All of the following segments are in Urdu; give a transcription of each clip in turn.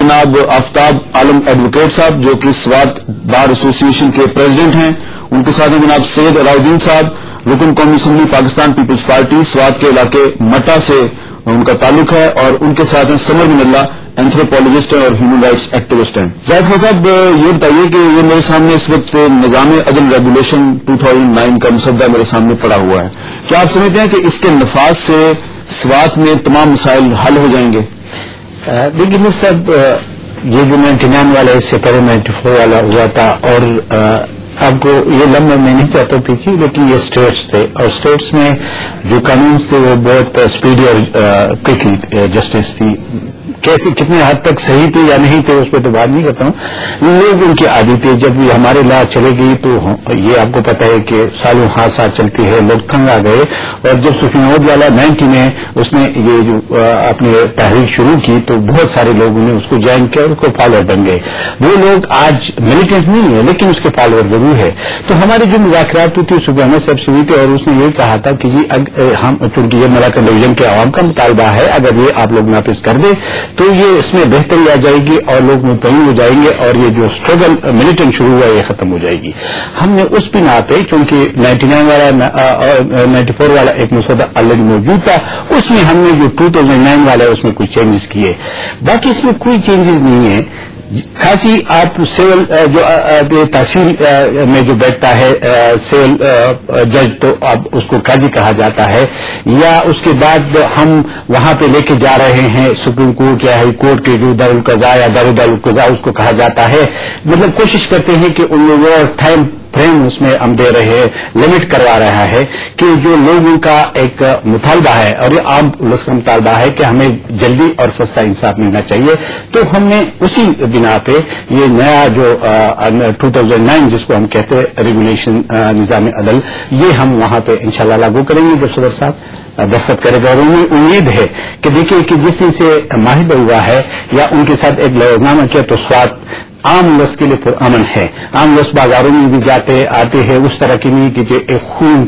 جناب آفتاب عالم ایڈوکیٹ صاحب جو کہ سوات بار ایسوسی ایشن کے پریزیڈنٹ ہیں، ان کے ساتھ ہیں جناب سید علاؤدین صاحب رکن قومی assembly Pakistan Peoples Party Swat کے علاقے مٹا سے ان کا تعلق ہے، اور ان کے ساتھ ہیں سمر بن اللہ اینتھروپولوجسٹ ہیں اور ہیومن رائٹس ایکٹیوسٹ ہیں۔ زاہد خان صاحب یہ بتائیے کہ یہ میرے سامنے اس وقت نظام عدل ریگولیشن 2009 کا مسودہ میرے سامنے پڑا ہوا ہے، کیا آپ سمجھتے ہیں کہ اس کے نفاذ سے سوات میں تمام مسائل حل ہو جائیں گے؟ دیکھیے میر صاحب، یہ جو 99 والا اس سے پہلے 94 والا ہوا تھا، اور آپ کو یہ لمبا میں نہیں چاہتا پیچھے، لیکن یہ اسٹیٹس تھے، اور اسٹیٹس میں جو قانون تھے وہ بہت اسپیڈی اور کوئکلی جسٹس تھی۔ کیسے کتنے حد تک صحیح تھے یا نہیں تھے اس پہ تو بات نہیں کرتا ہوں، لوگ ان کی عادی تھے۔ جب یہ ہمارے لا چلے گئی تو یہ آپ کو پتا ہے کہ سالوں حادثات چلتی ہے، لوگ تنگ آ گئے، اور جب سفین عود والا 90 میں اس نے یہ جو اپنی تحریک شروع کی تو بہت سارے لوگوں نے اس کو جوائن کیا اور اس کو فالوور بن گئے۔ وہ لوگ آج ملیٹنٹ نہیں ہے لیکن اس کے فالوور ضرور ہے۔ تو ہمارے جو مذاکرات ہوئی تھی صبح احمد صاحب سے ہوئی تھی، اور اس نے یہ کہا تھا کہ جی ہم چونکہ یہ ملاکنڈ ڈویژن کے عوام کا مطالبہ ہے، اگر یہ آپ لوگ نافذ کر دیں تو یہ اس میں بہتری آ جائے گی اور لوگ مطمئن ہو جائیں گے، اور یہ جو اسٹرگل ملیٹنٹ شروع ہوا ہے یہ ختم ہو جائے گی۔ ہم نے اس بنا پہ چونکہ 99 والا اور 94 والا ایک مسودہ آلریڈی موجود تھا، اس میں ہم نے جو 2009 والا ہے اس میں کچھ چینجز کیے، باقی اس میں کوئی چینجز نہیں ہے۔ خاصی آپ سول جو تحصیل میں جو بیٹھتا ہے سول جج تو اب اس کو قاضی کہا جاتا ہے، یا اس کے بعد ہم وہاں پہ لے کے جا رہے ہیں سپریم کورٹ یا ہائی کورٹ کے جو دارالقضاء یا دارالقضاء اس کو کہا جاتا ہے۔ مطلب کوشش کرتے ہیں کہ ان لوگوں ٹائم فریم اس میں ہم دے رہے ہیں، لمٹ کروا رہا ہے کہ جو لوگوں کا ایک مطالبہ ہے اور یہ عام پولیس کا مطالبہ ہے کہ ہمیں جلدی اور سستا انصاف ملنا چاہیے، تو ہم نے اسی بنا پہ یہ نیا جو 2009 جس کو ہم کہتے ہیں ریگولیشن نظام عدل، یہ ہم وہاں پہ انشاءاللہ لاگو کریں گے جب صدر صاحب دستخط کرے گا، اور انہیں امید ہے کہ دیکھیے کہ جس دن سے معاہدہ ہوا ہے یا ان کے ساتھ ایک لفظ نامہ کیا تو سوات عام لفظ کے لیے پرامن ہے۔ عام لفظ بازاروں میں بھی جاتے آتے ہیں، اس طرح کی نہیں کہ ایک خون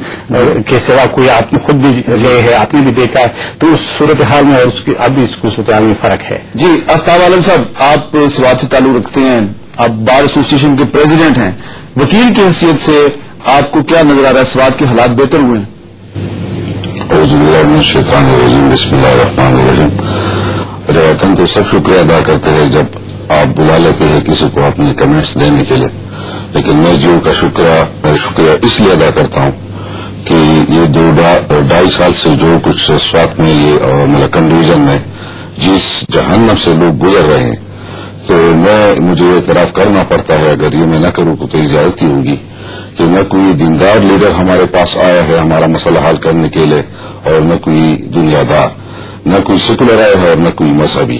کے سوا کوئی، آپ نے خود بھی گئے ہے، آپ نے بھی دیکھا ہے، تو اس صورتحال میں اور اس کی اب بھی اس صورتحال میں فرق ہے۔ جی آفتاب عالم صاحب، آپ سوات سے تعلق رکھتے ہیں، آپ بار ایسوسی ایشن کے پریزیڈنٹ ہیں، وکیل کی حیثیت سے آپ کو کیا نظر آ رہا ہے؟ سوات کے حالات بہتر ہوئے ہیں؟ اعوذ باللہ من الشیطان الرجیم، بسم اللہ الرحمن الرحیم۔ روایتاً تو سب شکریہ ادا کرتے ہیں جب آپ بلا لیتے ہیں کسی کو اپنے کمنٹس دینے کے لیے، لیکن میں جیو کا شکریہ اس لیے ادا کرتا ہوں کہ یہ 2.5 سال سے جو کچھ سوات میں یہ ملاکنڈ ڈویژن میں جس جہنم سے لوگ گزر رہے ہیں، تو مجھے اعتراف کرنا پڑتا ہے، اگر یہ میں نہ کروں تو یہ زیادتی ہوگی کہ نہ کوئی دیندار لیڈر ہمارے پاس آیا ہے ہمارا مسئلہ حل کرنے کے لیے، اور نہ کوئی دنیا دار، نہ کوئی سیکولر آیا ہے اور نہ کوئی مذہبی،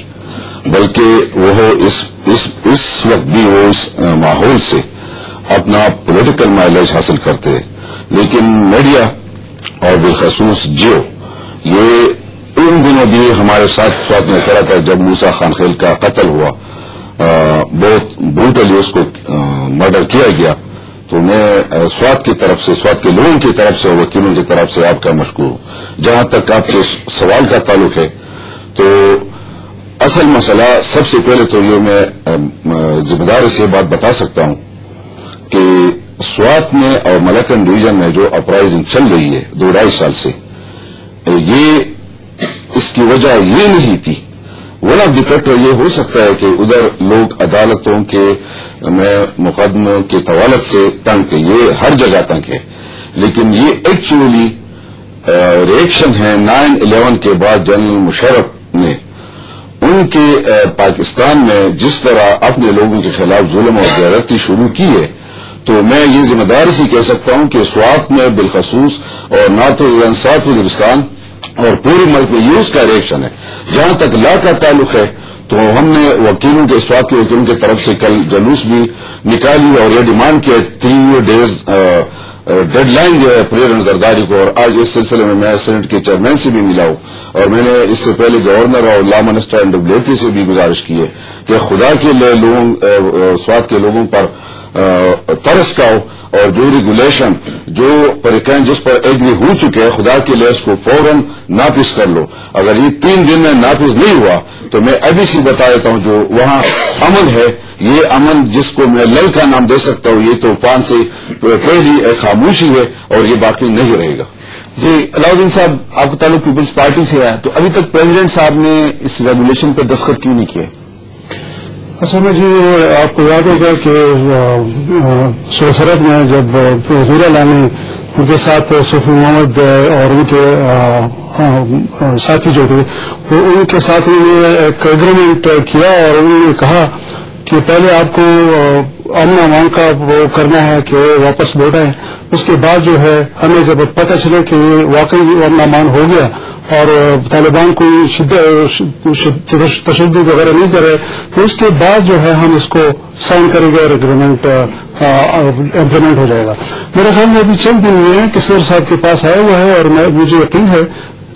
بلکہ وہ اس وقت بھی وہ اس ماحول سے اپنا پولیٹیکل مائلیج حاصل کرتے ہیں۔ لیکن میڈیا اور بالخصوص جیو یہ ان دنوں بھی ہمارے ساتھ سوات میں کھڑا تھا جب موسیٰ خان خیل کا قتل ہوا، بہت بروٹلی اس کو مرڈر کیا گیا، تو میں سوات کی طرف سے، سوات کے لوگوں کی طرف سے، وکیلوں کی طرف سے آپ کا مشکور ہوں۔ جہاں تک آپ کے سوال کا تعلق ہے تو اصل مسئلہ سب سے پہلے تو یہ میں ذمہ داری سے بات بتا سکتا ہوں کہ سوات میں اور ملاکنڈ ڈویژن میں جو اپرائزنگ چل رہی ہے 2.5 سال سے، یہ اس کی وجہ یہ نہیں تھی۔ ون آف دی فیکٹر یہ ہو سکتا ہے کہ ادھر لوگ عدالتوں کے میں مقدموں کے طوالت سے تنگ تھے، یہ ہر جگہ تنگ ہے، لیکن یہ ایکچولی ریئیکشن ہے 9/11 کے بعد جنرل مشرف نے ان کے پاکستان میں جس طرح اپنے لوگوں کے خلاف ظلم اور زیادتی شروع کی ہے، تو میں یہ ذمہ داری سے کہہ سکتا ہوں کہ سوات میں بالخصوص اور نارتھ ساؤتھ وزیرستان اور پورے ملک میں یہ اس کا ریئیکشن ہے۔ جہاں تک لا کا تعلق ہے تو ہم نے وکیلوں کے، سوات کے وکیلوں کی طرف سے کل جلوس بھی نکالی اور یہ ڈیمانڈ کیا 3 ڈیز ڈیڈ لائن جو ہے پریزیڈنٹ زرداری کو، اور آج اس سلسلے میں میں سینٹ کے چیئرمین سے بھی ملا ہوں، اور میں نے اس سے پہلے گورنر اور لا منسٹر اینڈ ڈبلیوٹی سے بھی گزارش کی ہے کہ خدا کے لیے لوگوں سوات کے لوگوں پر طرز کا ہو اور جو ریگولیشن جو پریکان جس پر ایگری ہو چکے ہیں خدا کے لیے اس کو فوراً نافذ کر لو. اگر یہ 3 دن میں نافذ نہیں ہوا تو میں ابھی سے بتا دیتا ہوں جو وہاں امن ہے یہ امن جس کو میں لل کا نام دے سکتا ہوں یہ طوفان سے پہلی خاموشی ہے اور یہ باقی نہیں رہے گا. جی علاؤدین صاحب آپ کا تعلق پیپلز پارٹی سے ہے تو ابھی تک پریزیڈنٹ صاحب نے اس ریگولیشن پر دستخط کیوں نہیں کیے؟ اصل میں جی آپ کو یاد ہوگا کہ سرحد میں جب وزیر اعلیٰ نے ان کے ساتھ صوفی محمد اور ان کے ساتھی جو تھے وہ ان کے ساتھ انہوں نے ایک ایگریمنٹ کیا اور انہوں نے کہا کہ پہلے آپ کو امن امان کا وہ کرنا ہے کہ وہ واپس لوٹائیں. اس کے بعد جو ہے ہمیں جب پتہ چلے کہ واقعی امن امان ہو گیا اور طالبان کوئی تشدد وغیرہ نہیں کرے تو اس کے بعد جو ہے ہم اس کو سائن کریں گے اور اگریمنٹ امپلیمنٹ ہو جائے گا. میرے خیال میں ابھی چند دن ہوئے ہیں کہ صدر صاحب کے پاس آیا ہوا ہے اور مجھے یقین ہے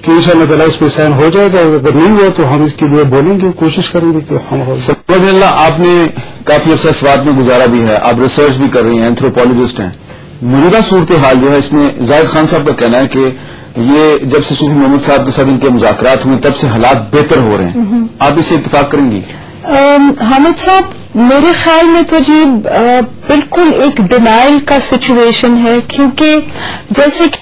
کہ انشاءاللہ تعالیٰ اس پہ سائن ہو جائے گا. اگر نہیں ہوا تو ہم اس کے لیے بولیں گے کوشش کریں گے کہ ہم ہو. سبحان اللہ آپ نے کافی عرصہ سوات میں گزارا بھی ہے آپ ریسرچ بھی کر رہی ہیں اینتھروپولوجسٹ ہیں. موجودہ صورتحال جو ہے اس میں زاہد خان صاحب کا کہنا ہے کہ یہ جب سے صوفی محمد صاحب کے ساتھ ان کے مذاکرات ہوئے تب سے حالات بہتر ہو رہے ہیں. آپ اس سے اتفاق کریں گی؟ حامد صاحب میرے خیال میں تو جی بالکل ایک ڈینائل کا سچویشن ہے کیونکہ جیسے کہ